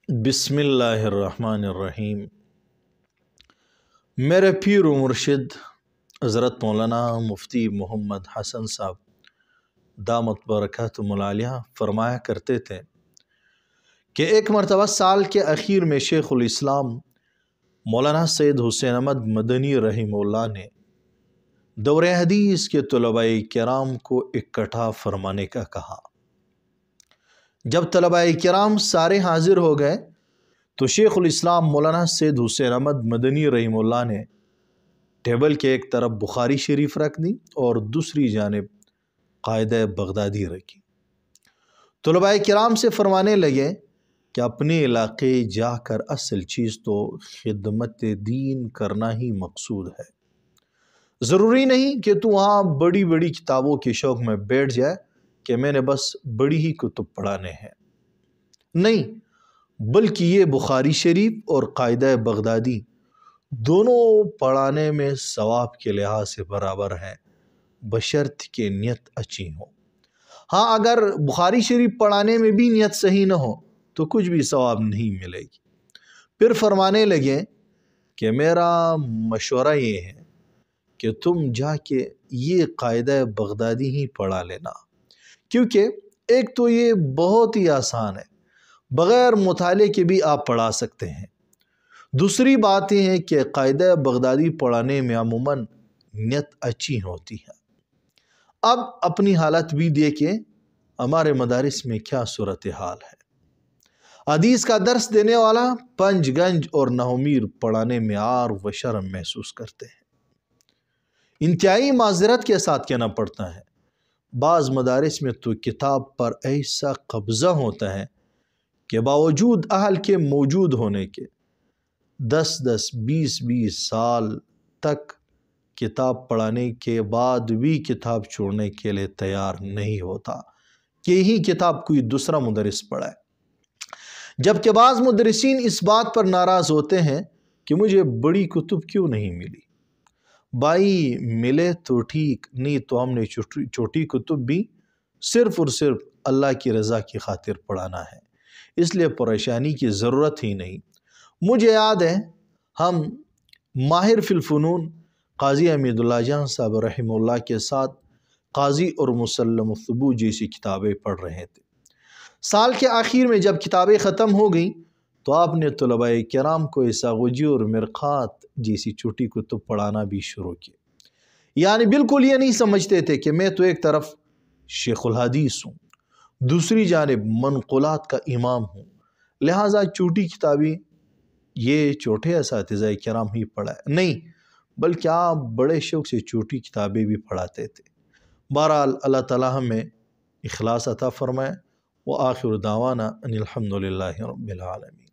बिस्मिल्लाहिर्रहमानिर्रहीम। मेरे पीर व मुर्शिद हज़रत मौलाना मुफ्ती मोहम्मद हसन साहब दामत बरकतुहुल आलिया फरमाया करते थे कि एक मरतबा साल के आखिर में शेखुल इस्लाम मौलाना सैयद हुसैन अहमद मदनी रहीमहुल्लाह ने दौरे हदीस के तलबाए किराम को इकट्ठा फरमाने का कहा। जब तलबाए किराम सारे हाजिर हो गए तो शेखुल इस्लाम मौलाना सैयद हुसैन अहमद मदनी रहीमहुल्लाह ने टेबल के एक तरफ बुखारी शरीफ रख दी और दूसरी जानिब कायदे बगदादी रखी। तलबाए किराम से फरमाने लगे कि अपने इलाके जाकर असल चीज़ तो खिदमत दीन करना ही मकसूद है। ज़रूरी नहीं कि तू वहाँ बड़ी बड़ी किताबों के शौक़ में बैठ जाए कि मैंने बस बड़ी ही कुतुब पढ़ाने हैं, नहीं, बल्कि ये बुखारी शरीफ और कायदा बगदादी दोनों पढ़ाने में सवाब के लिहाज से बराबर हैं, बशर्त के नियत अच्छी हो। हाँ, अगर बुखारी शरीफ पढ़ाने में भी नियत सही न हो तो कुछ भी सवाब नहीं मिलेगी। फिर फरमाने लगे कि मेरा मशवरा ये है कि तुम जाके ये कायदा बगदादी ही पढ़ा लेना, क्योंकि एक तो ये बहुत ही आसान है, बग़ैर मुताले के भी आप पढ़ा सकते हैं। दूसरी बात यह है कि कायदा बगदादी पढ़ाने में अमूमन नियत अच्छी होती है। अब अपनी हालत भी देखें, हमारे मदारिस में क्या सूरत हाल है। हदीस का दर्स देने वाला पंजगंज और नहमीर पढ़ाने में आर व शर्म महसूस करते हैं। इंतहाई माजरत के साथ कहना पड़ता है, बाज़ मदारिस में तो किताब पर ऐसा कब्ज़ा होता है कि बावजूद अहल के मौजूद होने के 10-10, 20-20 साल तक किताब पढ़ाने के बाद भी किताब छोड़ने के लिए तैयार नहीं होता कि यही किताब कोई दूसरा मुदरिस पढ़ाए। जबकि बाज़ मुदरिसीन इस बात पर नाराज़ होते हैं कि मुझे बड़ी कुतुब क्यों नहीं मिली। भाई, मिले तो ठीक, नहीं तो हमने छोटी कुतुब भी सिर्फ़ और सिर्फ अल्लाह की रज़ा की खातिर पढ़ाना है, इसलिए परेशानी की ज़रूरत ही नहीं। मुझे याद है हम माहिर फिल फ़ुनून क़ाज़ी हमीदुल्लाह जान साहब रहमहुल्लाह के साथ क़ाज़ी और मुसल्लम सुबूत जैसी किताबें पढ़ रहे थे। साल के आखिर में जब किताबें ख़त्म हो गई तो आपने तलबाए किराम को इसागुजी और मिरक़ात जैसी छोटी कुतुब पढ़ाना भी शुरू किया। यानी बिल्कुल ये नहीं समझते थे कि मैं तो एक तरफ शेखुल हदीस हूँ, दूसरी जानिब मनक़ुलात का इमाम हूँ, लिहाजा छोटी किताबें ये छोटे असातिज़ा किराम ही पढ़ाए, नहीं बल्कि आप बड़े शौक़ से छोटी किताबें भी पढ़ाते थे। बहरहाल अल्लाह ताला हमें इखलास अता फ़रमाए। व आखिर दावाना अनिल हम्दुलिल्लाहि रब्बिल आलमीन।